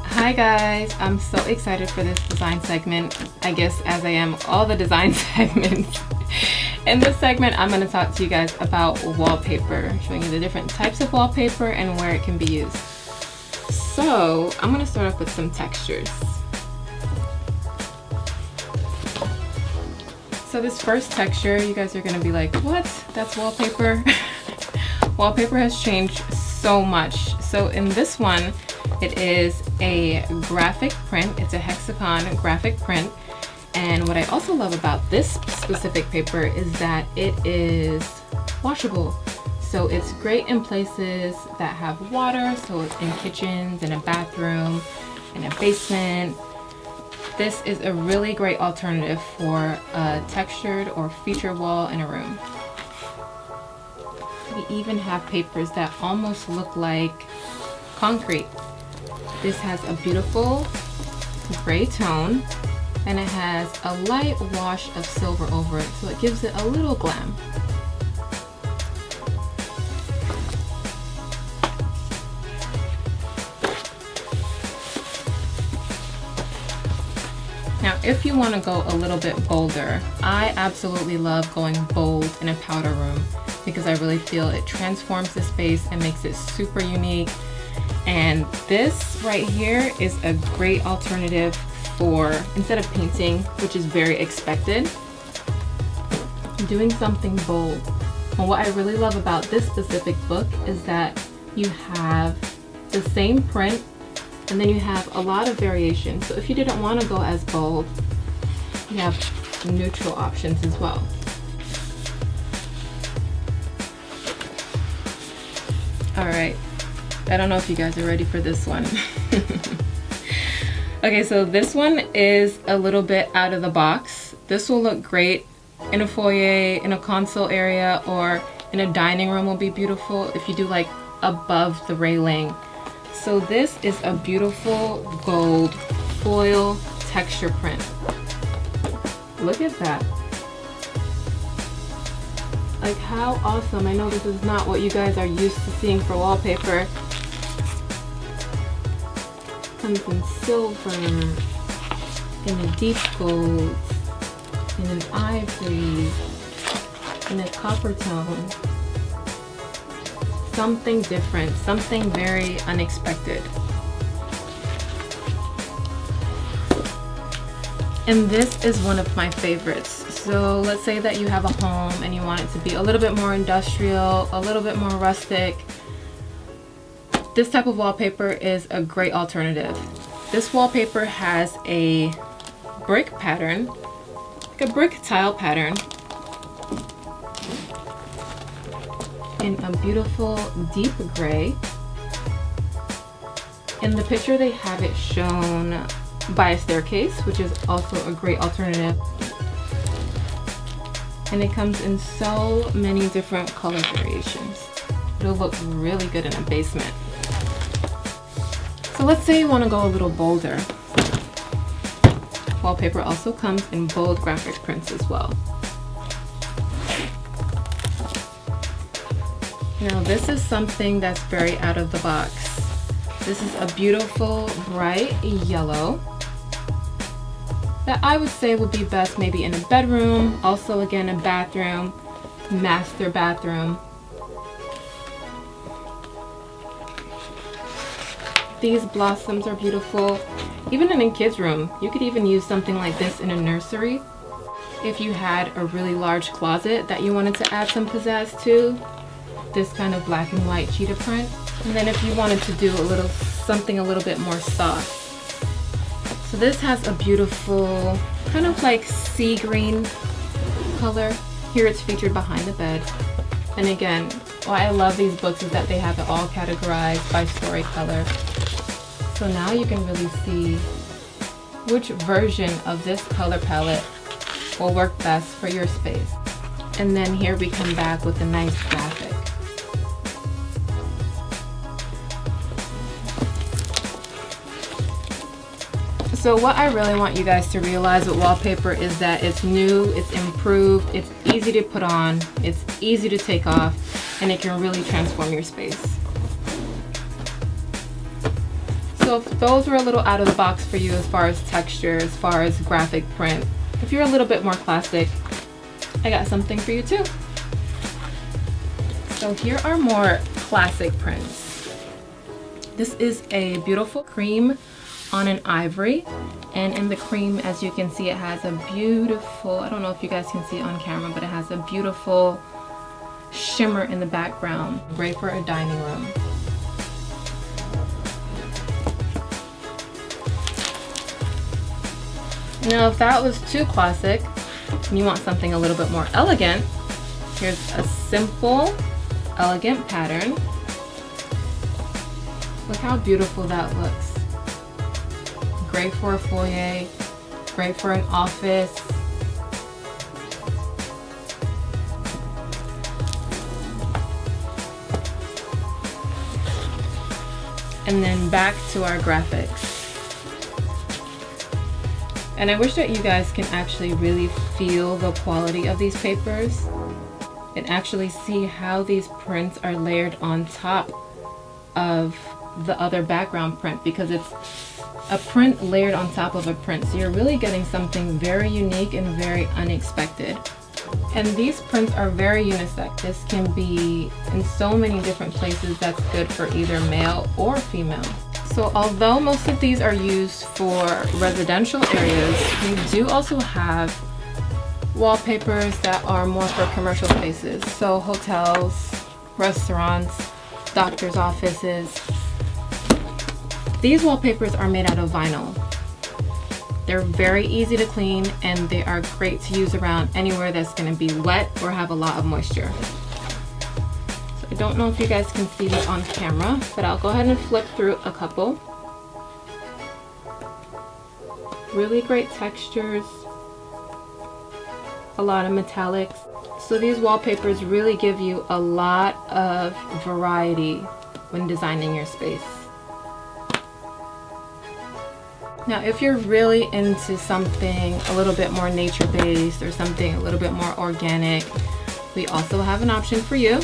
Hi guys, I'm so excited for this design segment, I guess as I am all the design segments. In this segment, I'm going to talk to you guys about wallpaper, showing you the different types of wallpaper and where it can be used. So I'm going to start off with some textures. So this first texture, you guys are going to be like, what? That's wallpaper? Wallpaper has changed so much. So in this one, it is a graphic print. It's a hexagon graphic print. And what I also love about this specific paper is that it is washable. So it's great in places that have water. So it's in kitchens, in a bathroom, in a basement. This is a really great alternative for a textured or featured wall in a room. We even have papers that almost look like concrete. This has a beautiful gray tone and it has a light wash of silver over it, so it gives it a little glam. Now, if you want to go a little bit bolder, I absolutely love going bold in a powder room because I really feel it transforms the space and makes it super unique. And this right here is a great alternative for, instead of painting, which is very expected, doing something bold. And what I really love about this specific book is that you have the same print and then you have a lot of variation. So if you didn't want to go as bold, you have neutral options as well. All right, I don't know if you guys are ready for this one. Okay, so this one is a little bit out of the box. This will look great in a foyer, in a console area, or in a dining room will be beautiful if you do like above the railing. So this is a beautiful gold foil texture print. Look at that. Like, how awesome. I know this is not what you guys are used to seeing for wallpaper. Comes in silver, in a deep gold, in an ivory, in a copper tone. Something different, something very unexpected. And this is one of my favorites. So let's say that you have a home and you want it to be a little bit more industrial, a little bit more rustic. This type of wallpaper is a great alternative. This wallpaper has a brick pattern, like a brick tile pattern, in a beautiful deep gray. In the picture they have it shown by a staircase, which is also a great alternative. And it comes in so many different color variations. It'll look really good in a basement. So let's say you want to go a little bolder. Wallpaper also comes in bold graphic prints as well. Now this is something that's very out of the box. This is a beautiful bright yellow that I would say would be best maybe in a bedroom, also again a bathroom, master bathroom. These blossoms are beautiful. Even in a kid's room, you could even use something like this in a nursery. If you had a really large closet that you wanted to add some pizzazz to, this kind of black and white cheetah print. And then if you wanted to do something a little bit more soft. So this has a beautiful kind of like sea green color. Here it's featured behind the bed. And again, why I love these books is that they have it all categorized by story color. So now you can really see which version of this color palette will work best for your space. And then here we come back with a nice graphic. So what I really want you guys to realize with wallpaper is that it's new, it's improved, it's easy to put on, it's easy to take off, and it can really transform your space. So if those were a little out of the box for you as far as texture, as far as graphic print, if you're a little bit more classic, I got something for you too. So here are more classic prints. This is a beautiful cream on an ivory, and in the cream, as you can see, it has a beautiful, I don't know if you guys can see it on camera, but it has a beautiful shimmer in the background. Great for a dining room. Now if that was too classic and you want something a little bit more elegant, here's a simple, elegant pattern. Look how beautiful that looks. Great for a foyer, great for an office. And then back to our graphics. And I wish that you guys can actually really feel the quality of these papers and actually see how these prints are layered on top of the other background print, because it's a print layered on top of a print. So you're really getting something very unique and very unexpected. And these prints are very unisex. This can be in so many different places. That's good for either male or female. So although most of these are used for residential areas, we do also have wallpapers that are more for commercial spaces. So hotels, restaurants, doctor's offices. These wallpapers are made out of vinyl. They're very easy to clean, and they are great to use around anywhere that's going to be wet or have a lot of moisture. So I don't know if you guys can see this on camera, but I'll go ahead and flip through a couple. Really great textures, a lot of metallics. So these wallpapers really give you a lot of variety when designing your space. Now, if you're really into something a little bit more nature-based or something a little bit more organic, we also have an option for you.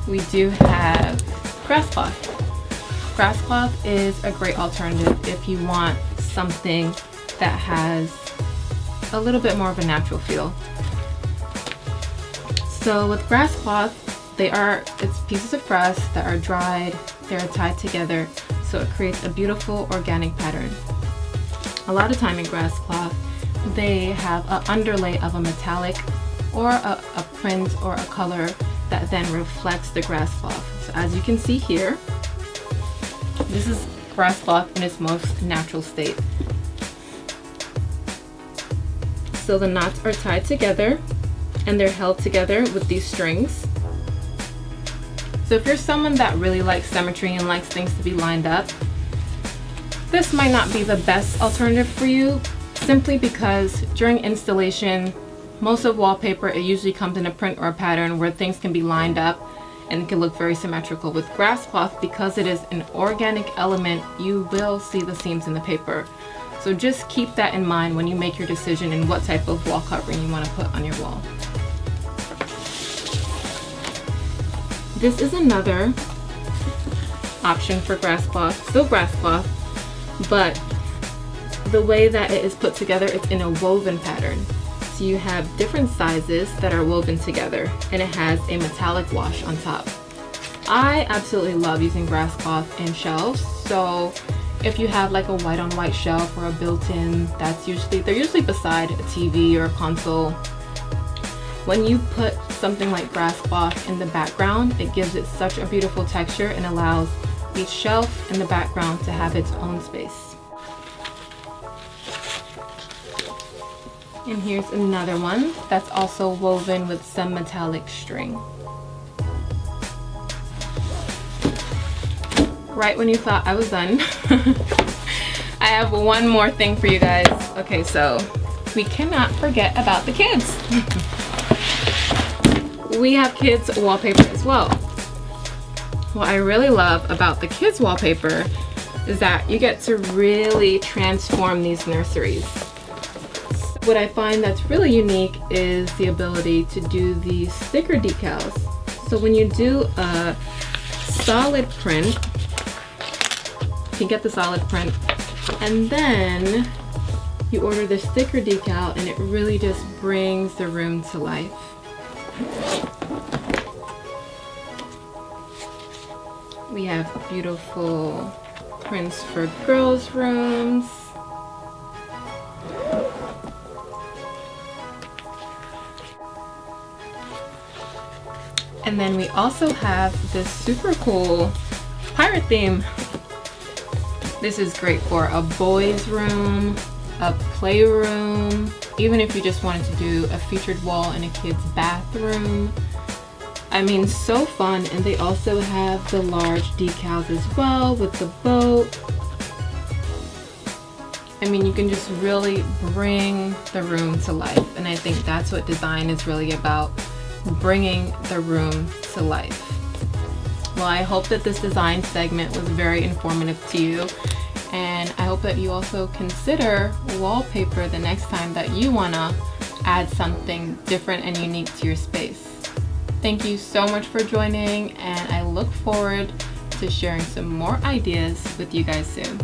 We do have grass cloth. Grass cloth is a great alternative if you want something that has a little bit more of a natural feel. So with grass cloth, it's pieces of grass that are dried, they're tied together, so it creates a beautiful organic pattern. A lot of time in grass cloth, they have an underlay of a metallic or a print or a color that then reflects the grass cloth. So as you can see here, this is grass cloth in its most natural state. So the knots are tied together and they're held together with these strings. So if you're someone that really likes symmetry and likes things to be lined up, this might not be the best alternative for you, simply because during installation, most of wallpaper, it usually comes in a print or a pattern where things can be lined up and it can look very symmetrical. With grass cloth, because it is an organic element, you will see the seams in the paper. So just keep that in mind when you make your decision in what type of wall covering you want to put on your wall. This is another option for grass cloth, still grass cloth, but the way that it is put together, it's in a woven pattern. So you have different sizes that are woven together, and it has a metallic wash on top. I absolutely love using grass cloth in shelves. So if you have like a white on white shelf or a built-in, they're usually beside a TV or a console. When you put something like grass cloth in the background, it gives it such a beautiful texture and allows each shelf in the background to have its own space. And here's another one that's also woven with some metallic string. Right when you thought I was done, I have one more thing for you guys. Okay, so we cannot forget about the kids. We have kids wallpaper as well. What I really love about the kids wallpaper is that you get to really transform these nurseries. What I find that's really unique is the ability to do these sticker decals. So when you do a solid print You can get the solid print. And then you order this thicker decal and it really just brings the room to life. We have beautiful prints for girls' rooms. And then we also have this super cool pirate theme. This is great for a boys' room, a playroom, even if you just wanted to do a featured wall in a kid's bathroom. I mean, so fun. And they also have the large decals as well with the boat. I mean, you can just really bring the room to life. And I think that's what design is really about, bringing the room to life. Well, I hope that this design segment was very informative to you, and I hope that you also consider wallpaper the next time that you wanna add something different and unique to your space. Thank you so much for joining, and I look forward to sharing some more ideas with you guys soon.